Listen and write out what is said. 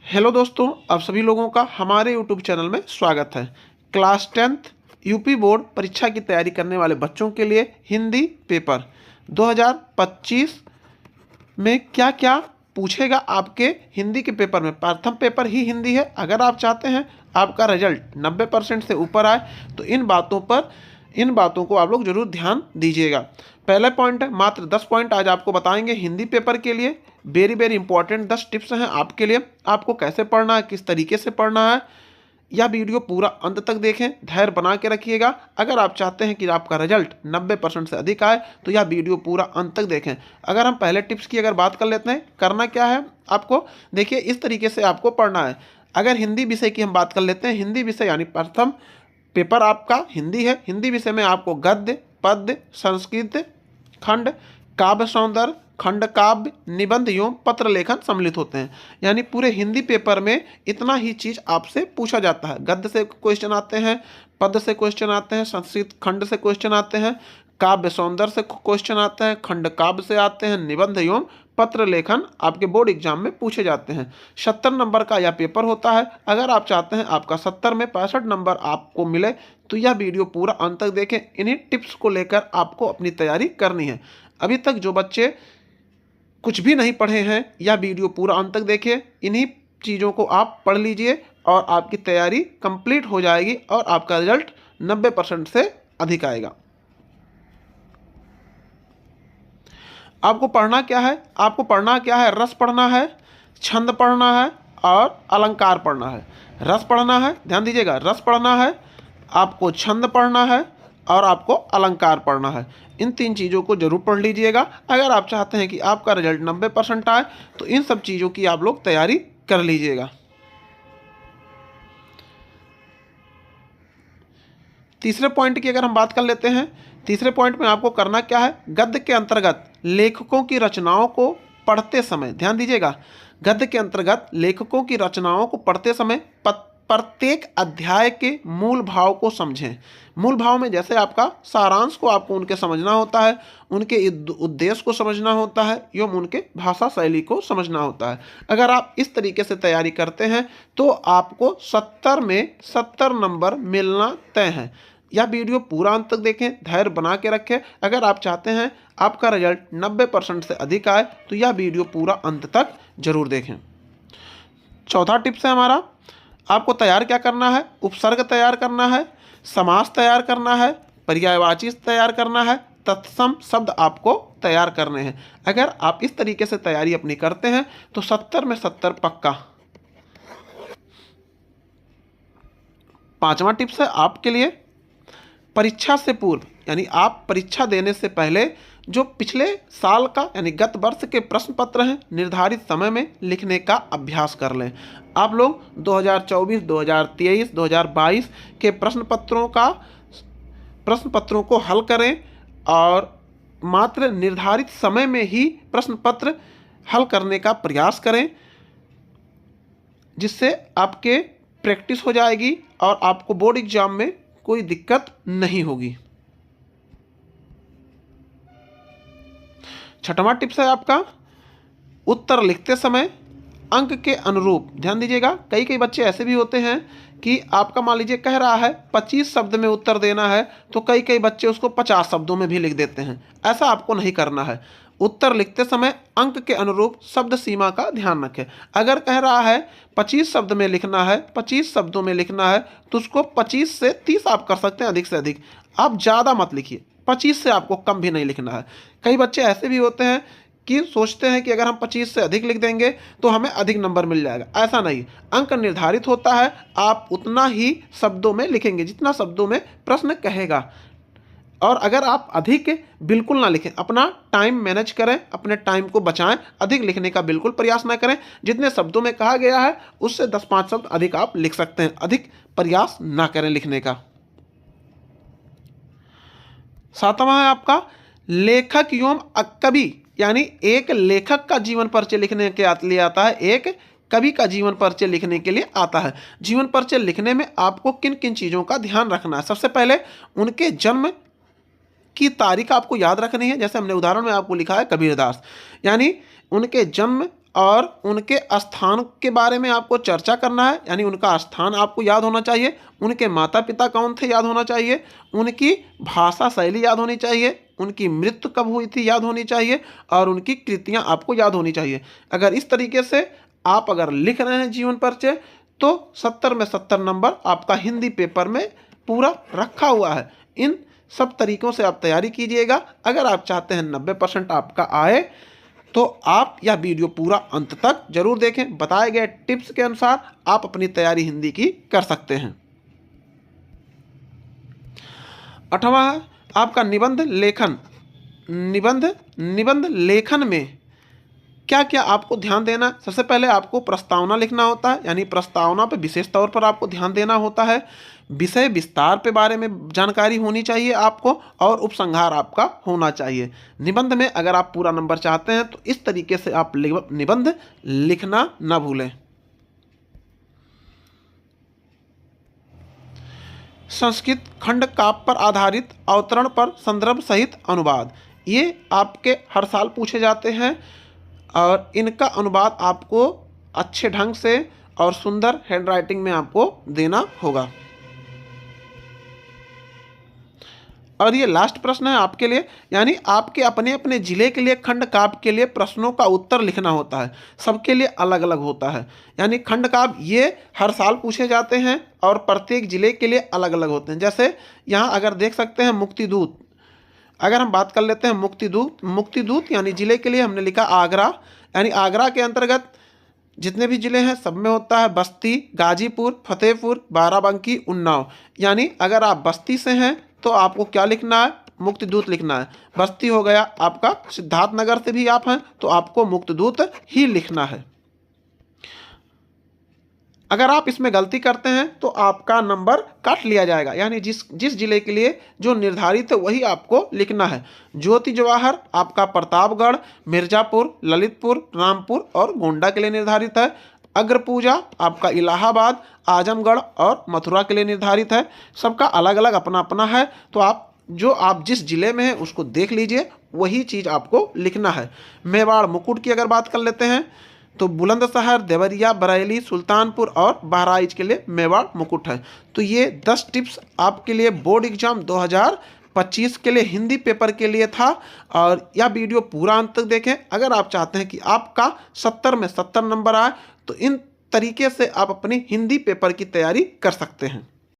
Hello दोस्तों, आप सभी लोगों का हमारे यूट्यूब चैनल में स्वागत है। क्लास 10th यूपी बोर्ड परीक्षा की तैयारी करने वाले बच्चों के लिए हिंदी पेपर 2025 में क्या क्या पूछेगा आपके हिंदी के पेपर में। प्रथम पेपर ही हिंदी है। अगर आप चाहते हैं आपका रिजल्ट 90% से ऊपर आए तो इन बातों को आप लोग जरूर ध्यान दीजिएगा। पहला पॉइंट है, मात्र 10 पॉइंट आज आपको बताएंगे हिंदी पेपर के लिए। वेरी वेरी इंपॉर्टेंट 10 टिप्स हैं आपके लिए। आपको कैसे पढ़ना है, किस तरीके से पढ़ना है, यह वीडियो पूरा अंत तक देखें, धैर्य बना के रखिएगा। अगर आप चाहते हैं कि आपका रिजल्ट 90% से अधिक आए तो यह वीडियो पूरा अंत तक देखें। अगर हम पहले टिप्स की अगर बात कर लेते हैं, करना क्या है आपको, देखिए इस तरीके से आपको पढ़ना है। अगर हिंदी विषय की हम बात कर लेते हैं, हिंदी विषय यानी प्रथम पेपर आपका हिंदी है। हिंदी विषय में आपको गद्य, पद्य, संस्कृत, खंड, काव्य सौंदर्य, खंड काव्य, निबंध एवं पत्र लेखन सम्मिलित होते हैं। यानी पूरे हिंदी पेपर में इतना ही चीज आपसे पूछा जाता है। गद्य से क्वेश्चन आते हैं, पद्य से क्वेश्चन आते हैं, संस्कृत खंड से क्वेश्चन आते हैं, काव्य सौंदर्य से क्वेश्चन आते हैं, खंड काव्य से आते हैं, निबंध एवं पत्र लेखन आपके बोर्ड एग्जाम में पूछे जाते हैं। 70 नंबर का यह पेपर होता है। अगर आप चाहते हैं आपका 70 में 65 नंबर आपको मिले तो यह वीडियो पूरा अंत तक देखें। इन्हीं टिप्स को लेकर आपको अपनी तैयारी करनी है। अभी तक जो बच्चे कुछ भी नहीं पढ़े हैं, यह वीडियो पूरा अंत तक देखिए। इन्हीं चीज़ों को आप पढ़ लीजिए और आपकी तैयारी कंप्लीट हो जाएगी और आपका रिजल्ट 90% से अधिक आएगा। आपको पढ़ना क्या है? आपको पढ़ना क्या है? रस पढ़ना है, छंद पढ़ना है और अलंकार पढ़ना है। रस पढ़ना है, ध्यान दीजिएगा, रस पढ़ना है, आपको छंद पढ़ना है और आपको अलंकार पढ़ना है। इन 3 चीज़ों को जरूर पढ़ लीजिएगा। अगर आप चाहते हैं कि आपका रिजल्ट 90% आए तो इन सब चीज़ों की आप लोग तैयारी कर लीजिएगा। तीसरे पॉइंट की अगर हम बात कर लेते हैं, तीसरे पॉइंट में आपको करना क्या है, गद्य के अंतर्गत लेखकों की रचनाओं को पढ़ते समय, ध्यान दीजिएगा, गद्य के अंतर्गत लेखकों की रचनाओं को पढ़ते समय प्रत्येक अध्याय के मूल भाव को समझें। मूल भाव में जैसे आपका सारांश को आपको उनके समझना होता है, उनके उद्देश्य को समझना होता है एवं उनके भाषा शैली को समझना होता है। अगर आप इस तरीके से तैयारी करते हैं तो आपको 70 में 70 नंबर मिलना तय है। यह वीडियो पूरा अंत तक देखें, धैर्य बना के रखें। अगर आप चाहते हैं आपका रिजल्ट 90% से अधिक आए तो यह वीडियो पूरा अंत तक जरूर देखें। चौथा टिप्स है हमारा, आपको तैयार क्या करना है, उपसर्ग तैयार करना है, समास तैयार करना है, पर्यायवाची तैयार करना है, तत्सम शब्द आपको तैयार करने हैं। अगर आप इस तरीके से तैयारी अपनी करते हैं तो 70 में 70 पक्का। पांचवा टिप्स है आपके लिए, परीक्षा से पूर्व यानी आप परीक्षा देने से पहले जो पिछले साल का यानी गत वर्ष के प्रश्न पत्र हैं निर्धारित समय में लिखने का अभ्यास कर लें। आप लोग 2024, 2023, 2022 के प्रश्न पत्रों को हल करें और मात्र निर्धारित समय में ही प्रश्न पत्र हल करने का प्रयास करें, जिससे आपके प्रैक्टिस हो जाएगी और आपको बोर्ड एग्जाम में कोई दिक्कत नहीं होगी। छठवां टिप्स है आपका, उत्तर लिखते समय अंक के अनुरूप, ध्यान दीजिएगा, कई बच्चे ऐसे भी होते हैं कि आपका मान लीजिए कह रहा है 25 शब्द में उत्तर देना है तो कई बच्चे उसको 50 शब्दों में भी लिख देते हैं। ऐसा आपको नहीं करना है। उत्तर लिखते समय अंक के अनुरूप शब्द सीमा का ध्यान रखें। अगर कह रहा है 25 शब्द में लिखना है, 25 शब्दों में लिखना है तो उसको 25 से 30 आप कर सकते हैं, अधिक से अधिक। आप ज़्यादा मत लिखिए, 25 से आपको कम भी नहीं लिखना है। कई बच्चे ऐसे भी होते हैं कि सोचते हैं कि अगर हम 25 से अधिक लिख देंगे तो हमें अधिक नंबर मिल जाएगा। ऐसा नहीं, अंक निर्धारित होता है, आप उतना ही शब्दों में लिखेंगे जितना शब्दों में प्रश्न कहेगा। और अगर आप अधिक बिल्कुल ना लिखें, अपना टाइम मैनेज करें, अपने टाइम को बचाएं, अधिक लिखने का बिल्कुल प्रयास ना करें। जितने शब्दों में कहा गया है उससे 10-5 शब्द अधिक आप लिख सकते हैं, अधिक प्रयास ना करें लिखने का। सातवां है आपका, लेखक एवं कवि, यानी एक लेखक का जीवन परिचय लिखने के लिए आता है, एक कवि का जीवन परिचय लिखने के लिए आता है। जीवन परिचय लिखने में आपको किन किन चीज़ों का ध्यान रखना है? सबसे पहले उनके जन्म की तारीख आपको याद रखनी है। जैसे हमने उदाहरण में आपको लिखा है कबीरदास, यानी उनके जन्म और उनके स्थान के बारे में आपको चर्चा करना है, यानी उनका स्थान आपको याद होना चाहिए, उनके माता पिता कौन थे याद होना चाहिए, उनकी भाषा शैली याद होनी चाहिए, उनकी मृत्यु कब हुई थी याद होनी चाहिए, और उनकी कृतियाँ आपको याद होनी चाहिए। अगर इस तरीके से आप अगर लिख रहे हैं जीवन परिचय तो 70 में 70 नंबर आपका हिंदी पेपर में पूरा रखा हुआ है। इन सब तरीकों से आप तैयारी कीजिएगा। अगर आप चाहते हैं 90% आपका आए तो आप यह वीडियो पूरा अंत तक जरूर देखें। बताए गए टिप्स के अनुसार आप अपनी तैयारी हिंदी की कर सकते हैं। 8वां है आपका निबंध लेखन। निबंध लेखन में क्या क्या आपको ध्यान देना। सबसे पहले आपको प्रस्तावना लिखना होता है, यानी प्रस्तावना पे विशेष तौर पर आपको ध्यान देना होता है। विषय विस्तार पे बारे में जानकारी होनी चाहिए आपको, और उपसंहार आपका होना चाहिए। निबंध में अगर आप पूरा नंबर चाहते हैं तो इस तरीके से आप निबंध लिखना न भूलें। संस्कृत खंड काव्य पर आधारित अवतरण पर संदर्भ सहित अनुवाद, ये आपके हर साल पूछे जाते हैं और इनका अनुवाद आपको अच्छे ढंग से और सुंदर हैंडराइटिंग में आपको देना होगा। और ये लास्ट प्रश्न है आपके लिए, यानी आपके अपने अपने जिले के लिए खंड काव्य के लिए प्रश्नों का उत्तर लिखना होता है। सबके लिए अलग अलग होता है, यानी खंड काव्य ये हर साल पूछे जाते हैं और प्रत्येक जिले के लिए अलग अलग होते हैं। जैसे यहाँ अगर देख सकते हैं मुक्तिदूत, अगर हम बात कर लेते हैं मुक्तिदूत यानी जिले के लिए हमने लिखा आगरा, यानी आगरा के अंतर्गत जितने भी जिले हैं सब में होता है बस्ती, गाजीपुर, फतेहपुर, बाराबंकी, उन्नाव। यानी अगर आप बस्ती से हैं तो आपको क्या लिखना है, मुक्तिदूत लिखना है। बस्ती हो गया आपका, सिद्धार्थनगर से भी आप हैं तो आपको मुक्तिदूत ही लिखना है। अगर आप इसमें गलती करते हैं तो आपका नंबर काट लिया जाएगा, यानी जिस जिले के लिए जो निर्धारित है वही आपको लिखना है। ज्योति जवाहर आपका प्रतापगढ़, मिर्ज़ापुर, ललितपुर, रामपुर और गोंडा के लिए निर्धारित है। अग्रपूजा आपका इलाहाबाद, आजमगढ़ और मथुरा के लिए निर्धारित है। सबका अलग अलग अपना अपना है, तो आप जिस जिले में हैं उसको देख लीजिए, वही चीज़ आपको लिखना है। मेवाड़ मुकुट की अगर बात कर लेते हैं तो बुलंदशहर, देवरिया, बरेली, सुल्तानपुर और बहराइच के लिए मेवाड़ मुकुट है। तो ये 10 टिप्स आपके लिए बोर्ड एग्जाम 2025 के लिए हिंदी पेपर के लिए था, और यह वीडियो पूरा अंत तक देखें। अगर आप चाहते हैं कि आपका 70 में 70 नंबर आए तो इन तरीके से आप अपनी हिंदी पेपर की तैयारी कर सकते हैं।